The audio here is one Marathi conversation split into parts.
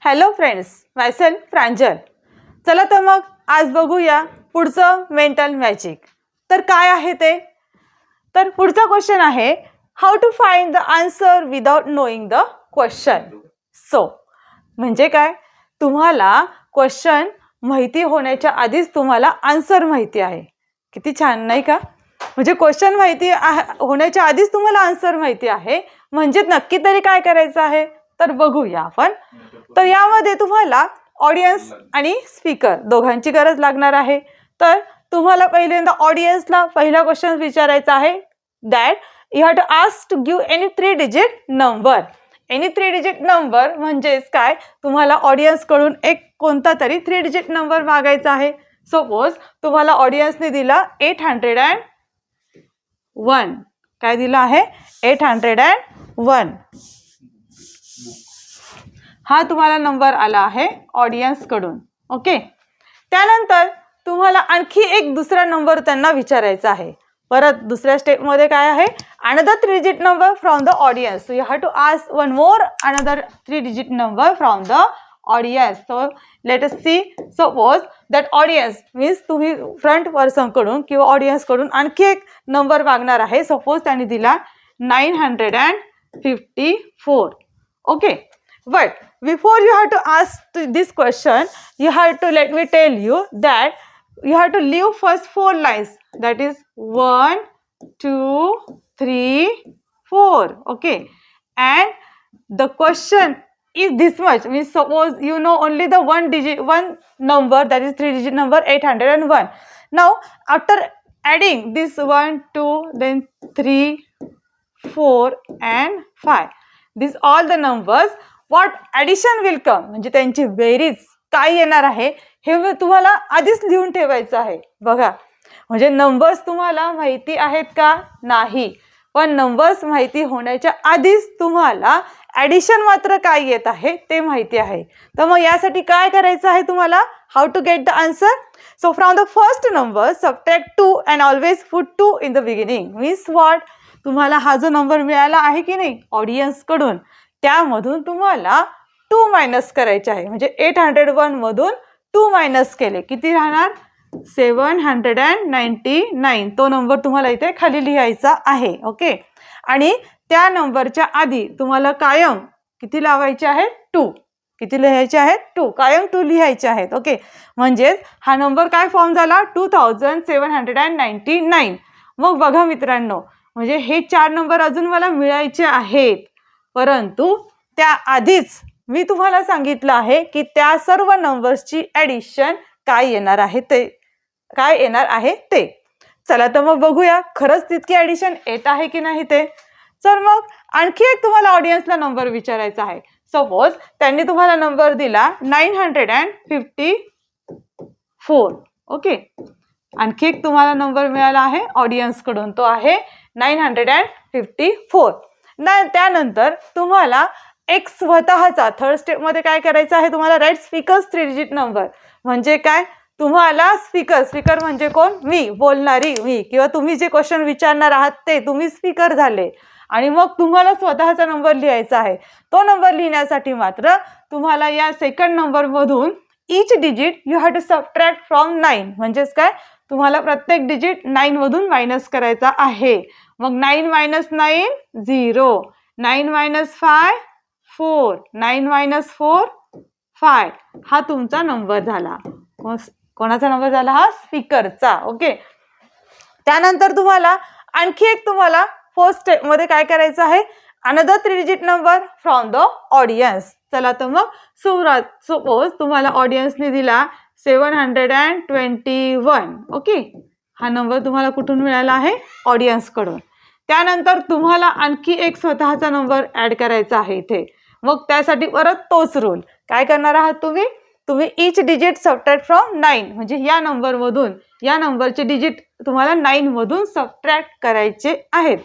हॅलो फ्रेंड्स, मायसेल्फ प्रांजल. चला तर मग आज बघूया पुढचं मेंटल मॅजिक. तर काय आहे ते? तर पुढचा क्वेश्चन आहे, how to find the answer without knowing the question. So म्हणजे काय, तुम्हाला क्वेश्चन माहिती होण्याच्या आधीच तुम्हाला आन्सर माहिती आहे. किती छान नाही का? म्हणजे क्वेश्चन माहिती होण्याच्या आधीच तुम्हाला आन्सर माहिती आहे. म्हणजे नक्की तरी काय करायचं आहे तर बघूया आपण. तर यामध्ये तुम्हाला ऑडियन्स आणि स्पीकर दोघांची गरज लागणार आहे. तर तुम्हाला पहिल्यांदा ऑडियन्सला पहिला क्वेश्चन विचारायचा आहे, that you have to ask to give any 3 digit number. Any 3 digit number म्हणजेच काय, तुम्हाला ऑडियन्स कडून एक कोणता तरी 3 डिजिट नंबर मागायचा आहे. सपोज तुम्हाला ऑडियन्सने दिला 801. काय दिला आहे? 801. हा तुम्हाला नंबर आला आहे ऑडियन्स कडून. ओके. त्यानंतर तुम्हाला आणखी एक दुसरा नंबर त्यांना विचारायचा आहे. परत दुसऱ्या स्टेप मध्ये काय आहे, another 3 digit number from the audience. So you have to ask one more another 3 digit number from the audience. So let us see. Suppose that audience means तुम्ही फ्रंट पर्सन कडून किंवा ऑडियन्स कडून आणखी एक नंबर मागणार आहे. सपोज त्यांनी दिला 954. Okay. But before you have to ask this question, you have to let me tell you that you have to leave first 4 lines. That is 1, 2, 3, 4. Okay. And the question is this much. Means suppose you know only the one number, that is 3 digit number 801. Now after adding this 1, 2, then 3, 4 and 5. These all the numbers. What addition will come, म्हणजे त्यांची बेरीज काय येणार आहे हे तुम्हाला आधीच लिहून ठेवायचं आहे. बघा, म्हणजे नंबर्स तुम्हाला माहिती आहेत का? नाही. पण नंबर्स माहिती होण्याच्या आधीच तुम्हाला ॲडिशन मात्र काय येत आहे ते माहिती आहे. तर मग यासाठी काय करायचं आहे तुम्हाला? How to get the answer. So from the first number subtract 2 and always put 2 in the beginning. Means what, तुम्हाला हा जो नंबर मिळाला आहे की नाही ऑडियन्स कडून, त्यामधून तुम्हाला 2 मायनस करायचे आहे. म्हणजे 801 मधून 2 मायनस केले किती राहणार? 799. तो नंबर तुम्हाला इथे खाली लिहायचा आहे. ओके. आणि त्या नंबरच्या आधी तुम्हाला कायम किती लावायचे आहेत? 2. किती लिहायचे आहेत? 2. कायम 2 लिहायचे आहेत. ओके. म्हणजेच हा नंबर काय फॉर्म झाला? 2799. मग बघा मित्रांनो, म्हणजे हे 4 नंबर अजून मला मिळायचे आहेत. परंतु त्याआधीच मी तुम्हाला सांगितलं आहे की त्या सर्व नंबर्सची ॲडिशन काय येणार आहे ते. चला तर मग बघूया खरंच तितकी ॲडिशन येत आहे की नाही ते. तर मग आणखी एक तुम्हाला ऑडियन्सला नंबर विचारायचा आहे. सपोज त्यांनी तुम्हाला नंबर दिला 954. ओके. आणखी एक तुम्हाला नंबर मिळाला आहे ऑडियन्स कडून, तो आहे 954. त्यानंतर तुम्हाला एक स्वतःचा थर्ड स्टेप मध्ये काय करायचं आहे तुम्हाला? Write speakers 3 digit number. म्हणजे काय, तुम्हाला स्पीकर म्हणजे कोण? मी, बोलणारी मी, किंवा तुम्ही जे क्वेश्चन विचारणार आहात ते तुम्ही स्पीकर झाले. आणि मग तुम्हाला स्वतःचा नंबर लिहायचा आहे. तो नंबर लिहिण्यासाठी मात्र तुम्हाला या सेकंड नंबर मधून each digit you have to subtract from 9. म्हणजेच काय, तुम्हाला प्रत्येक डिजिट 9 मधून मायनस करायचा आहे. मग 9 - 9 0. 9 - 5 4. 9 - 4 5. हा तुमचा नंबर झाला. कोणाचा नंबर झाला? हा स्पीकरचा. ओके. त्यानंतर तुम्हाला आणखी एक तुम्हाला फोर्थ स्टेप मध्ये काय करायचं आहे? Another 3 digit number from the audience. चला तर मग सुरुवात. सपोज तुम्हाला ऑडियन्सने दिला 721. ओके. हा नंबर तुम्हाला कुठून मिळाला आहे? ऑडियन्स कडून. त्यानंतर तुम्हाला आणखी एक स्वतःचा नंबर ऍड करायचा आहे इथे. मग त्यासाठी परत तोच रूल. काय करणार आहात तुम्ही ईच डिजिट सबट्रॅक्ट फ्रॉम 9. म्हणजे या नंबर मधून या नंबरचे डिजिट तुम्हाला 9 मधून सबट्रॅक्ट करायचे आहेत.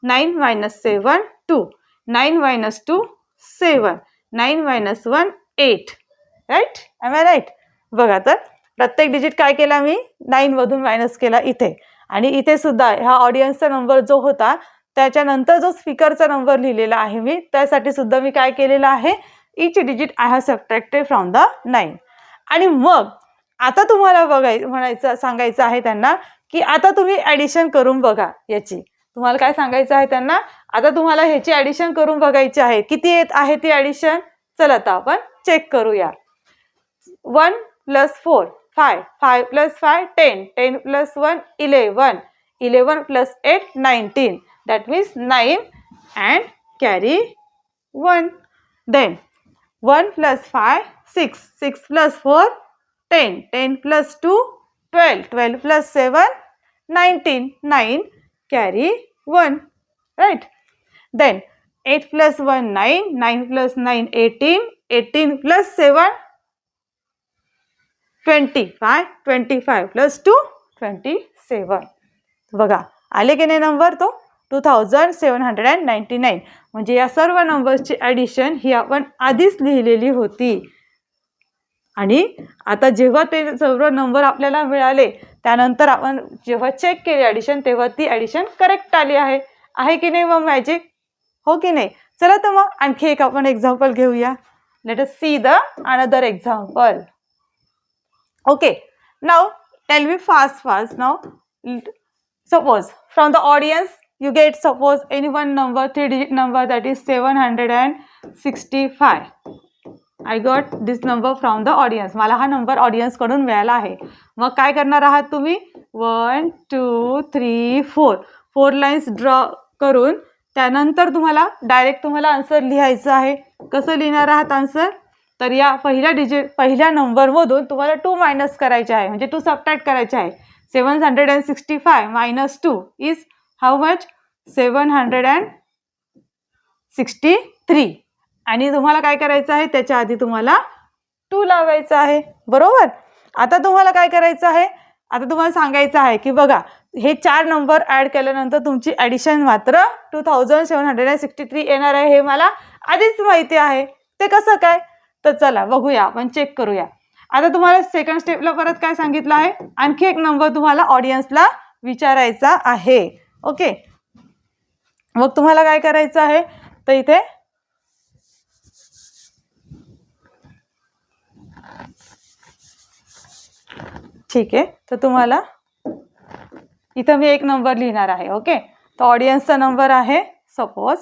9 - 7 2. 9 - 2 7. 9 - 1 8. राईट? Am I right? बघा, तर प्रत्येक डिजिट काय केला मी? 9 मधून मायनस केला इथे. आणि इथे सुद्धा ह्या ऑडियन्सचा नंबर जो होता त्याच्यानंतर जो स्पीकरचा नंबर लिहिलेला आहे मी, त्यासाठी सुद्धा मी काय केलेला आहे? each digit I have subtracted from the 9. आणि मग आता तुम्हाला म्हणायचं सांगायचं आहे त्यांना की आता तुम्ही ॲडिशन करून बघा याची. तुम्हाला काय सांगायचं आहे त्यांना, आता तुम्हाला ह्याची ॲडिशन करून बघायची आहे. किती येत आहे ती ॲडिशन? चला आता आपण चेक करूया. 1 + 4 5, 5 + 5 10, 10 + 1 11, 11 + 8 19. That means 9 and carry 1. Then 1 + 5 6, 6 + 4 10, 10 + 2 12, 12 + 7 19, 9 carry 1, right? Then 8 + 1 9, 9 + 9 18, 18 + 7 25, 25 + 2 27. बघा आले की नाही नंबर तो 2799. म्हणजे या सर्व नंबर्सची ॲडिशन ही आपण आधीच लिहिलेली होती. आणि आता जेव्हा ते सर्व नंबर आपल्याला मिळाले त्यानंतर आपण जेव्हा चेक केली ॲडिशन तेव्हा ती ॲडिशन करेक्ट आली आहे की नाही मग मॅजिक? हो की नाही? चला तर मग आणखी एक आपण एक्झाम्पल घेऊया. Late us see the another example. Okay, now tell me fast now. Suppose from the audience you get suppose any one number, 3-digit number, that is 765. I got this number from the audience. मला हा नंबर ऑडियन्स कडून मिळाला आहे. मग काय करणार आहात तुम्ही? 1 2 3 4 4 लाईन्स ड्रॉ करून त्यानंतर तुम्हाला डायरेक्ट आन्सर लिहायचं आहे. कसं लिहिणार आहात आन्सर? तर या पहिल्या नंबरमधून तुम्हाला 2 मायनस करायचे आहे, म्हणजे 2 सबट्रॅक्ट करायचे आहे. 765 minus 2 is how much? 763. आणि तुम्हाला काय करायचं आहे? त्याच्या आधी तुम्हाला 2 लावायचं आहे, बरोबर? आता तुम्हाला काय करायचं आहे? आता तुम्हाला सांगायचं आहे की बघा हे 4 नंबर ॲड केल्यानंतर तुमची ॲडिशन मात्र 2763 येणार आहे. हे मला आधीच माहिती आहे. ते कसं काय? तर चला बघूया, आपण चेक करूया. आता तुम्हाला सेकंड स्टेपला परत काय सांगितलं आहे? आणखी एक नंबर तुम्हाला ऑडियन्सला विचारायचा आहे. ओके, मग तुम्हाला काय करायचं आहे? तर इथे ठीक आहे, तर तुम्हाला इथं मी एक नंबर लिहिणार आहे. ओके, तर ऑडियन्सचा नंबर आहे सपोज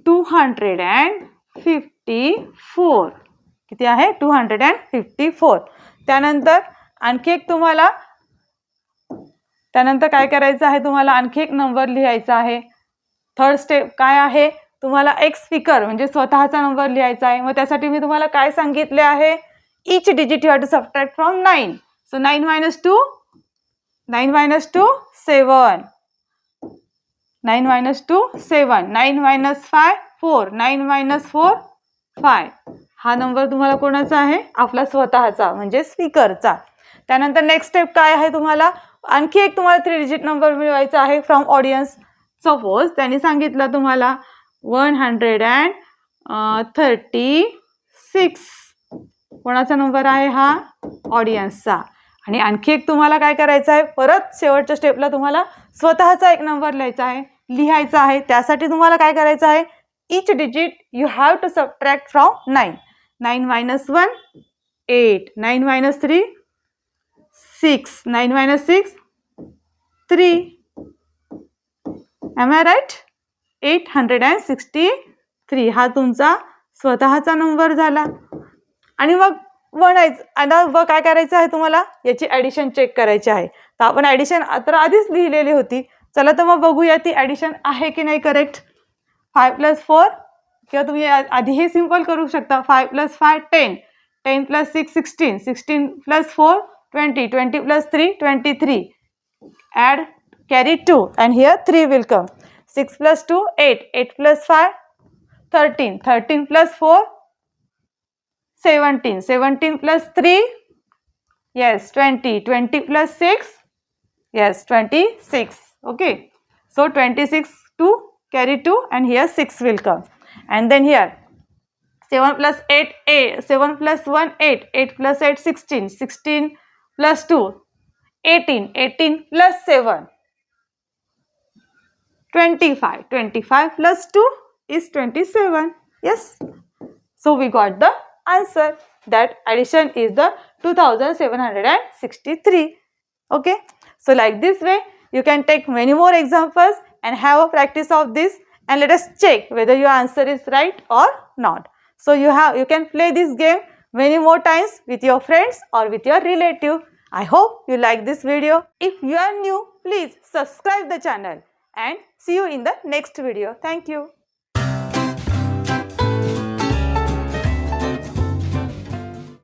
254. किती आहे? 254. त्यानंतर आणखी एक त्यानंतर काय करायचं आहे? तुम्हाला आणखी एक नंबर लिहायचा आहे. थर्ड स्टेप काय आहे? तुम्हाला एक स्पीकर म्हणजे स्वतःचा नंबर लिहायचा आहे. मग त्यासाठी मी तुम्हाला काय सांगितले आहे? each digit you have to subtract from 9. So 9 minus 2 7. 9 minus 2 7. 9 minus 5 4. 9 minus 4 5. हा नंबर तुम्हाला कोणाचा आहे? आपला स्वतःचा म्हणजे स्पीकरचा. त्यानंतर नेक्स्ट स्टेप काय आहे? तुम्हाला आणखी एक 3 डिजिट नंबर मिळवायचा आहे फ्रॉम ऑडियन्स. सपोज त्यांनी सांगितलं तुम्हाला 136. कोणाचा नंबर आहे हा? ऑडियन्सचा. आणि आणखी एक तुम्हाला काय करायचं आहे? परत शेवटच्या स्टेपला तुम्हाला स्वतःचा एक नंबर लिहायचा आहे. त्यासाठी तुम्हाला काय करायचं आहे? each digit you have to subtract from 9. 9 minus 1 8. 9 minus 3 6. 9 minus 6 3. Am I right? 863 हा तुमचा स्वतःचा नंबर झाला. आणि मग आता काय करायचं आहे? तुम्हाला याची ॲडिशन चेक करायची आहे. तर आपण ॲडिशन आता आधीच लिहिलेली होती. चला तर मग बघूया ती ॲडिशन आहे की नाही करेक्ट. 5 + 4 किंवा तुम्ही आधी हे सिम्पल करू शकता. 5 + 5 10. 10 + 6 16. 16 + 4 20. 20 + 3 23. Add carry 2 and here 3 will come. 6 + 2 8. 8 + 5 13. 13 + 4 17. 17 + 3 yes 20. 20 + 6 yes 26. Okay, so 26 to carry 2 and here 6 will come. And then here 7 + 8 8. 7 + 1 8. 8 + 8 16. 16 + 2 18. 18 + 7 25. 25 + 2 is 27. Yes. So we got the answer that addition is the 2763. Okay. So like this way you can take many more examples and have a practice of this, and let us check whether your answer is right or not. So you can play this game many more times with your friends or with your relative. I hope you like this video. If you are new, please subscribe the channel and see you in the next video. Thank you.